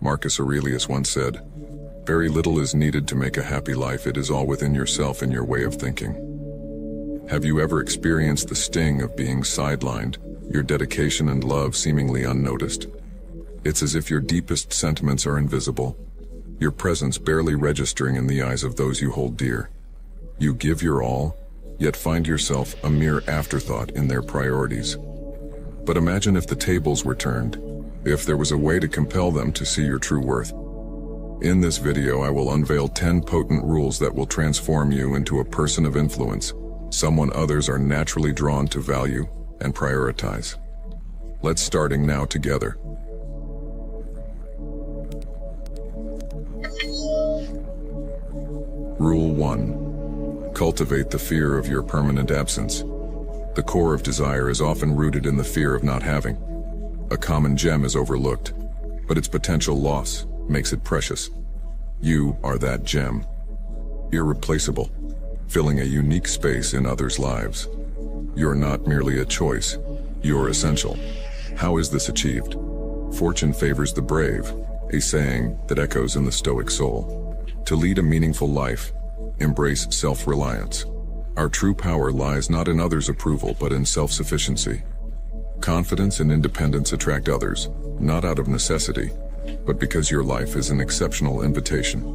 Marcus Aurelius once said, "Very little is needed to make a happy life. It is all within yourself and your way of thinking." Have you ever experienced the sting of being sidelined, your dedication and love seemingly unnoticed? It's as if your deepest sentiments are invisible, your presence barely registering in the eyes of those you hold dear. You give your all, yet find yourself a mere afterthought in their priorities. But imagine if the tables were turned, if there was a way to compel them to see your true worth. In this video, I will unveil 10 potent rules that will transform you into a person of influence, someone others are naturally drawn to value and prioritize. Let's starting now together. Rule 1. Cultivate the fear of your permanent absence. The core of desire is often rooted in the fear of not having. A common gem is overlooked, but its potential loss makes it precious. You are that gem. Irreplaceable, filling a unique space in others' lives. You're not merely a choice, you're essential. How is this achieved? Fortune favors the brave, a saying that echoes in the Stoic soul. To lead a meaningful life, embrace self-reliance. Our true power lies not in others' approval, but in self-sufficiency. Confidence and independence attract others, not out of necessity, but because your life is an exceptional invitation.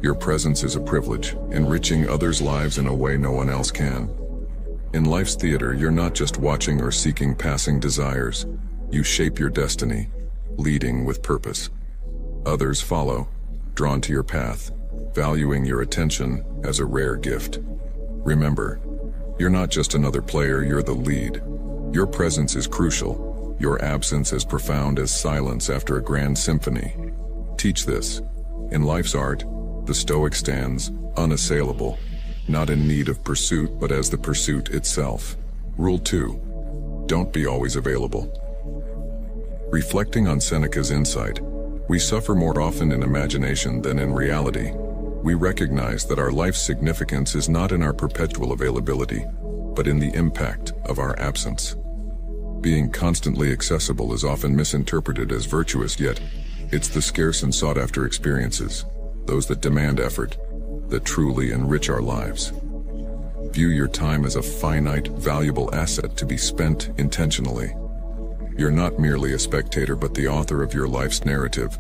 Your presence is a privilege, enriching others' lives in a way no one else can. In life's theater, you're not just watching or seeking passing desires. You shape your destiny, leading with purpose. Others follow, drawn to your path, valuing your attention as a rare gift. Remember, you're not just another player, you're the lead. Your presence is crucial, your absence as profound as silence after a grand symphony. Teach this. In life's art, the Stoic stands unassailable, not in need of pursuit, but as the pursuit itself. Rule 2. Don't be always available. Reflecting on Seneca's insight, we suffer more often in imagination than in reality. We recognize that our life's significance is not in our perpetual availability, but in the impact of our absence. Being constantly accessible is often misinterpreted as virtuous, yet it's the scarce and sought-after experiences, those that demand effort, that truly enrich our lives. View your time as a finite, valuable asset to be spent intentionally. You're not merely a spectator, but the author of your life's narrative.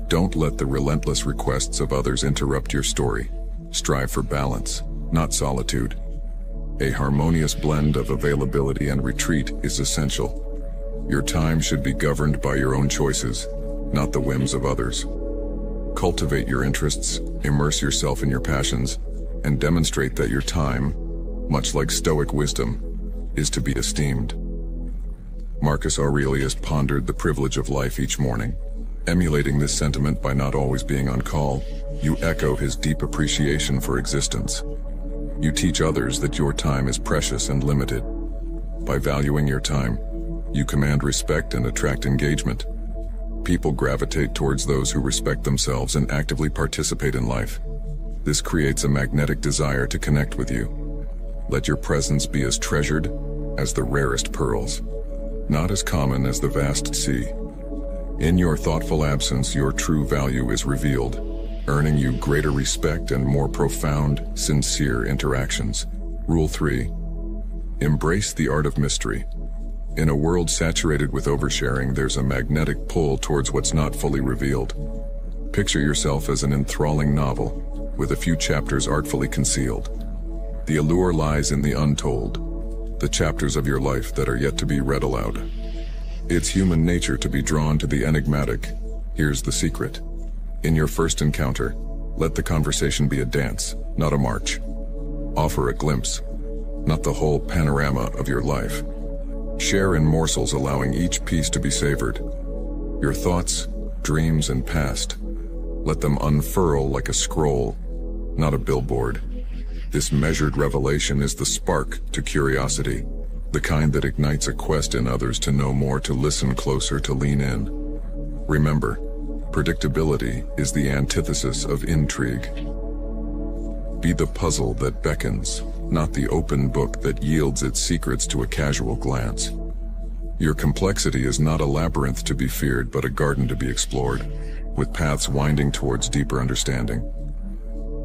Don't let the relentless requests of others interrupt your story. Strive for balance, not solitude. A harmonious blend of availability and retreat is essential. Your time should be governed by your own choices, not the whims of others. Cultivate your interests, immerse yourself in your passions, and demonstrate that your time, much like Stoic wisdom, is to be esteemed. Marcus Aurelius pondered the privilege of life each morning. Emulating this sentiment by not always being on call, you echo his deep appreciation for existence. You teach others that your time is precious and limited. By valuing your time, you command respect and attract engagement. People gravitate towards those who respect themselves and actively participate in life. This creates a magnetic desire to connect with you. Let your presence be as treasured as the rarest pearls, not as common as the vast sea. In your thoughtful absence, your true value is revealed, earning you greater respect and more profound, sincere interactions. Rule 3. Embrace the art of mystery. In a world saturated with oversharing, there's a magnetic pull towards what's not fully revealed. Picture yourself as an enthralling novel, with a few chapters artfully concealed. The allure lies in the untold, the chapters of your life that are yet to be read aloud. It's human nature to be drawn to the enigmatic. Here's the secret. In your first encounter, let the conversation be a dance, not a march. Offer a glimpse, not the whole panorama of your life. Share in morsels, allowing each piece to be savored. Your thoughts, dreams, and past. Let them unfurl like a scroll, not a billboard. This measured revelation is the spark to curiosity, the kind that ignites a quest in others to know more, to listen closer, to lean in. Remember, predictability is the antithesis of intrigue. Be the puzzle that beckons, not the open book that yields its secrets to a casual glance. Your complexity is not a labyrinth to be feared, but a garden to be explored, with paths winding towards deeper understanding.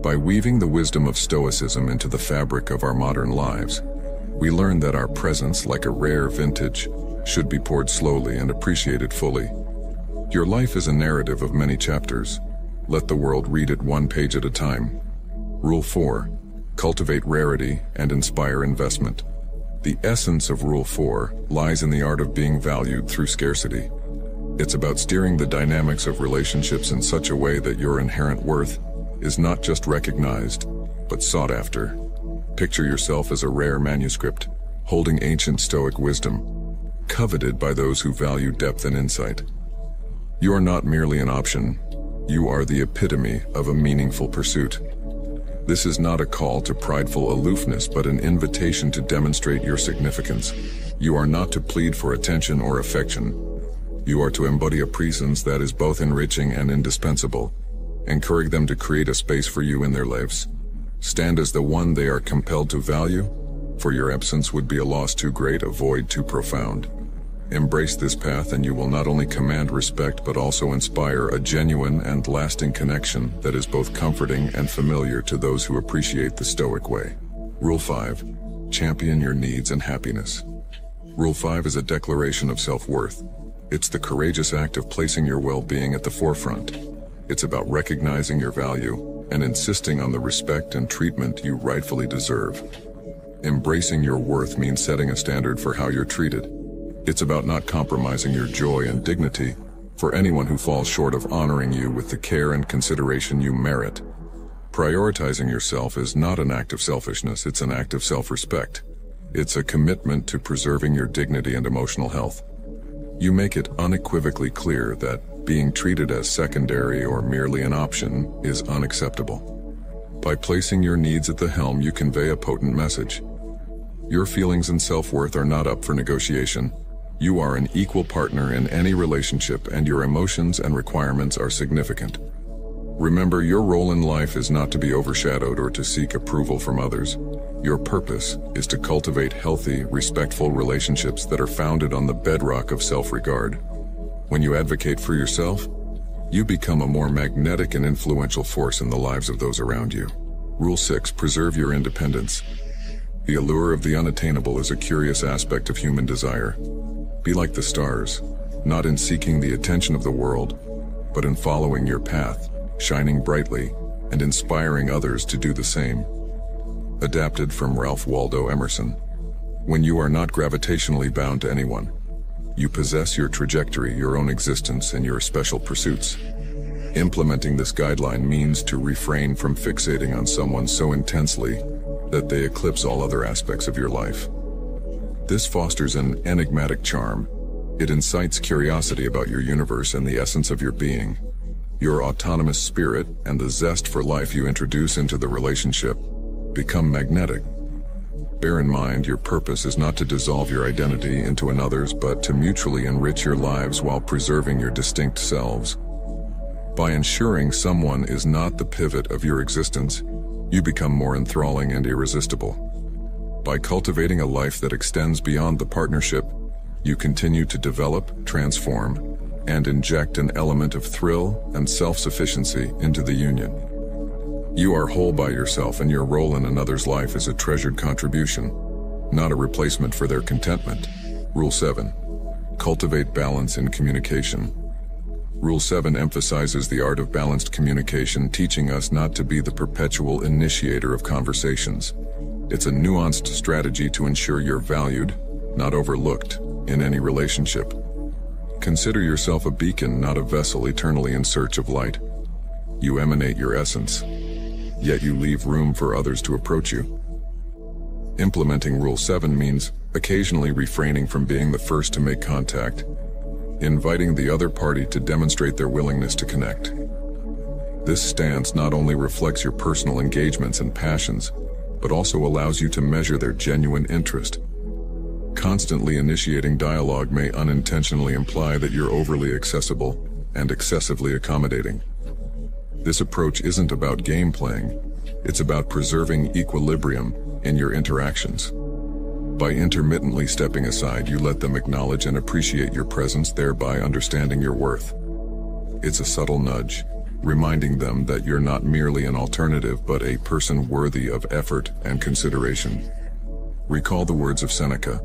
By weaving the wisdom of Stoicism into the fabric of our modern lives, we learn that our presence, like a rare vintage, should be poured slowly and appreciated fully. Your life is a narrative of many chapters. Let the world read it one page at a time. Rule 4. Cultivate rarity and inspire investment. The essence of Rule 4 lies in the art of being valued through scarcity. It's about steering the dynamics of relationships in such a way that your inherent worth is not just recognized, but sought after. Picture yourself as a rare manuscript, holding ancient Stoic wisdom, coveted by those who value depth and insight. You are not merely an option, you are the epitome of a meaningful pursuit. This is not a call to prideful aloofness, but an invitation to demonstrate your significance. You are not to plead for attention or affection. You are to embody a presence that is both enriching and indispensable. Encourage them to create a space for you in their lives. Stand as the one they are compelled to value, for your absence would be a loss too great, a void too profound. Embrace this path and you will not only command respect but also inspire a genuine and lasting connection that is both comforting and familiar to those who appreciate the Stoic way. Rule 5. Champion your needs and happiness. Rule 5 is a declaration of self-worth. It's the courageous act of placing your well-being at the forefront. It's about recognizing your value and insisting on the respect and treatment you rightfully deserve. Embracing your worth means setting a standard for how you're treated. It's about not compromising your joy and dignity for anyone who falls short of honoring you with the care and consideration you merit. Prioritizing yourself is not an act of selfishness, it's an act of self-respect. It's a commitment to preserving your dignity and emotional health. You make it unequivocally clear that being treated as secondary or merely an option is unacceptable. By placing your needs at the helm, you convey a potent message. Your feelings and self-worth are not up for negotiation. You are an equal partner in any relationship, and your emotions and requirements are significant. Remember, your role in life is not to be overshadowed or to seek approval from others. Your purpose is to cultivate healthy, respectful relationships that are founded on the bedrock of self-regard. When you advocate for yourself, you become a more magnetic and influential force in the lives of those around you. Rule 6. Preserve your independence. The allure of the unattainable is a curious aspect of human desire. Be like the stars, not in seeking the attention of the world, but in following your path, shining brightly, and inspiring others to do the same. Adapted from Ralph Waldo Emerson. When you are not gravitationally bound to anyone, you possess your trajectory, your own existence, and your special pursuits. Implementing this guideline means to refrain from fixating on someone so intensely that they eclipse all other aspects of your life. This fosters an enigmatic charm. It incites curiosity about your universe and the essence of your being. Your autonomous spirit and the zest for life you introduce into the relationship become magnetic. Bear in mind, your purpose is not to dissolve your identity into another's, but to mutually enrich your lives while preserving your distinct selves. By ensuring someone is not the pivot of your existence, you become more enthralling and irresistible. By cultivating a life that extends beyond the partnership, you continue to develop, transform, and inject an element of thrill and self-sufficiency into the union. You are whole by yourself, and your role in another's life is a treasured contribution, not a replacement for their contentment. Rule 7. Cultivate balance in communication. Rule 7 emphasizes the art of balanced communication, teaching us not to be the perpetual initiator of conversations. It's a nuanced strategy to ensure you're valued, not overlooked, in any relationship. Consider yourself a beacon, not a vessel eternally in search of light. You emanate your essence, yet you leave room for others to approach you. Implementing Rule 7 means occasionally refraining from being the first to make contact, inviting the other party to demonstrate their willingness to connect. This stance not only reflects your personal engagements and passions, but also allows you to measure their genuine interest. Constantly initiating dialogue may unintentionally imply that you're overly accessible and excessively accommodating. This approach isn't about game playing, it's about preserving equilibrium in your interactions. By intermittently stepping aside, you let them acknowledge and appreciate your presence, thereby understanding your worth. It's a subtle nudge, reminding them that you're not merely an alternative but a person worthy of effort and consideration. Recall the words of Seneca.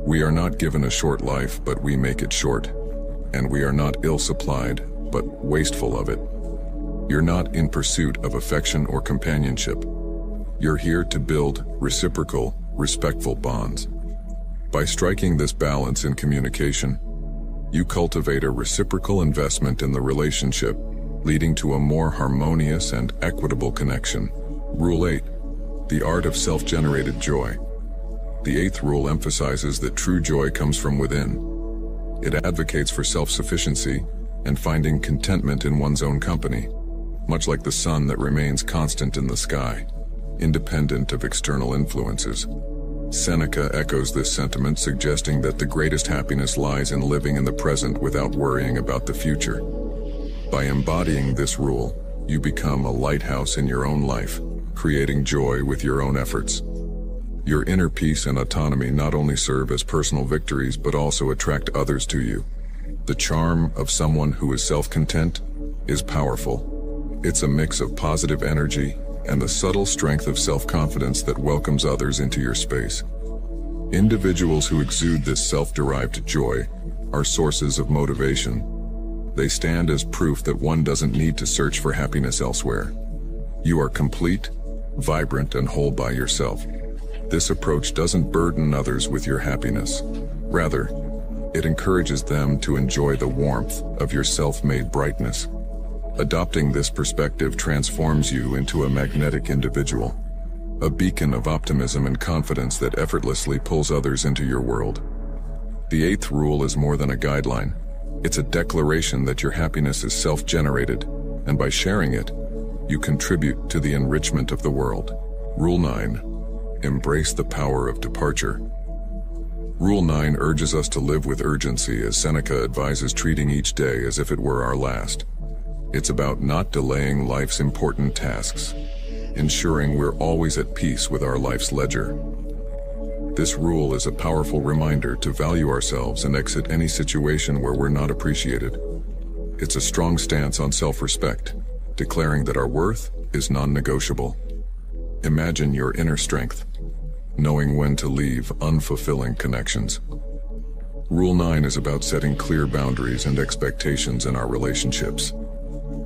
We are not given a short life, but we make it short. And we are not ill-supplied, but wasteful of it. You're not in pursuit of affection or companionship. You're here to build reciprocal, respectful bonds. By striking this balance in communication, you cultivate a reciprocal investment in the relationship, leading to a more harmonious and equitable connection. Rule 8. The art of self-generated joy. The 8th rule emphasizes that true joy comes from within. It advocates for self-sufficiency and finding contentment in one's own company, much like the sun that remains constant in the sky, independent of external influences. Seneca echoes this sentiment, suggesting that the greatest happiness lies in living in the present without worrying about the future. By embodying this rule, you become a lighthouse in your own life, creating joy with your own efforts. Your inner peace and autonomy not only serve as personal victories but also attract others to you. The charm of someone who is self-content is powerful. It's a mix of positive energy and the subtle strength of self-confidence that welcomes others into your space. Individuals who exude this self-derived joy are sources of motivation. They stand as proof that one doesn't need to search for happiness elsewhere. You are complete, vibrant, and whole by yourself. This approach doesn't burden others with your happiness. Rather, it encourages them to enjoy the warmth of your self-made brightness. Adopting this perspective transforms you into a magnetic individual, a beacon of optimism and confidence that effortlessly pulls others into your world. The 8th rule is more than a guideline. It's a declaration that your happiness is self-generated, and by sharing it, you contribute to the enrichment of the world. Rule 9. Embrace the power of departure. Rule 9 urges us to live with urgency, as Seneca advises treating each day as if it were our last. It's about not delaying life's important tasks, ensuring we're always at peace with our life's ledger. This rule is a powerful reminder to value ourselves and exit any situation where we're not appreciated. It's a strong stance on self-respect, declaring that our worth is non-negotiable. Imagine your inner strength, knowing when to leave unfulfilling connections. Rule 9 is about setting clear boundaries and expectations in our relationships.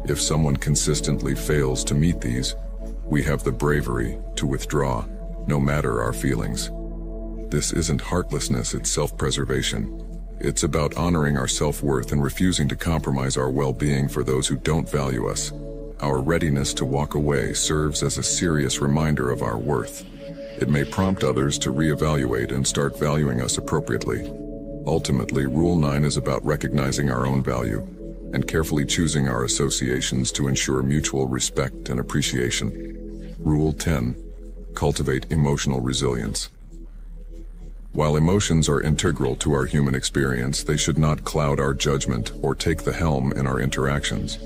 If someone consistently fails to meet these, we have the bravery to withdraw, no matter our feelings. This isn't heartlessness, it's self-preservation. It's about honoring our self-worth and refusing to compromise our well-being for those who don't value us. Our readiness to walk away serves as a serious reminder of our worth. It may prompt others to reevaluate and start valuing us appropriately. Ultimately, Rule 9 is about recognizing our own value and carefully choosing our associations to ensure mutual respect and appreciation. Rule 10. Cultivate emotional resilience. While emotions are integral to our human experience, they should not cloud our judgment or take the helm in our interactions.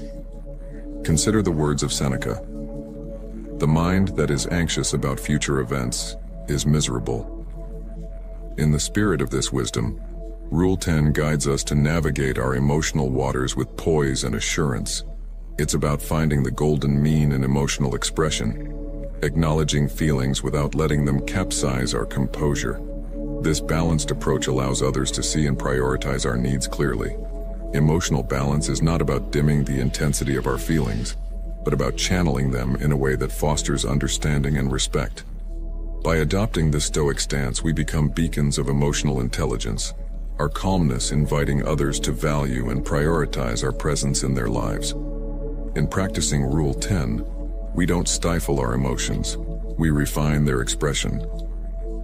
Consider the words of Seneca. The mind that is anxious about future events is miserable. In the spirit of this wisdom, Rule 10 guides us to navigate our emotional waters with poise and assurance. It's about finding the golden mean in emotional expression, acknowledging feelings without letting them capsize our composure. This balanced approach allows others to see and prioritize our needs clearly. Emotional balance is not about dimming the intensity of our feelings, but about channeling them in a way that fosters understanding and respect. By adopting this Stoic stance, we become beacons of emotional intelligence, our calmness inviting others to value and prioritize our presence in their lives. In practicing Rule 10, we don't stifle our emotions, we refine their expression.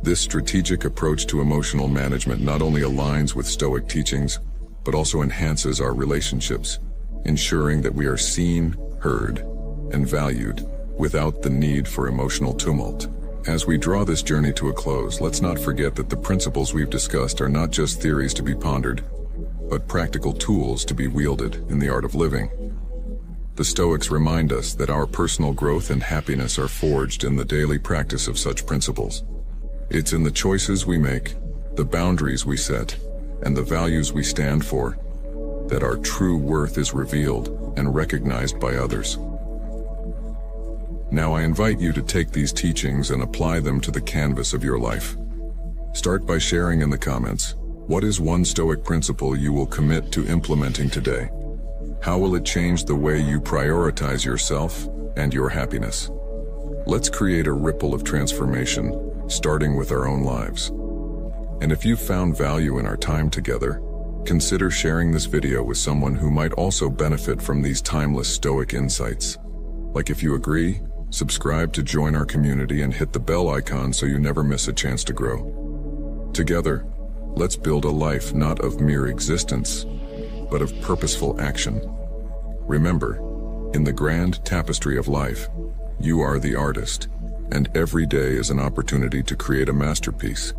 This strategic approach to emotional management not only aligns with Stoic teachings, but also enhances our relationships, ensuring that we are seen, heard, and valued without the need for emotional tumult. As we draw this journey to a close, let's not forget that the principles we've discussed are not just theories to be pondered, but practical tools to be wielded in the art of living. The Stoics remind us that our personal growth and happiness are forged in the daily practice of such principles. It's in the choices we make, the boundaries we set, and the values we stand for, that our true worth is revealed and recognized by others. Now I invite you to take these teachings and apply them to the canvas of your life. Start by sharing in the comments, what is one Stoic principle you will commit to implementing today? How will it change the way you prioritize yourself and your happiness? Let's create a ripple of transformation, starting with our own lives. And if you've found value in our time together, consider sharing this video with someone who might also benefit from these timeless Stoic insights. Like, if you agree, subscribe to join our community and hit the bell icon so you never miss a chance to grow. Together, let's build a life not of mere existence, but of purposeful action. Remember, in the grand tapestry of life, you are the artist, and every day is an opportunity to create a masterpiece.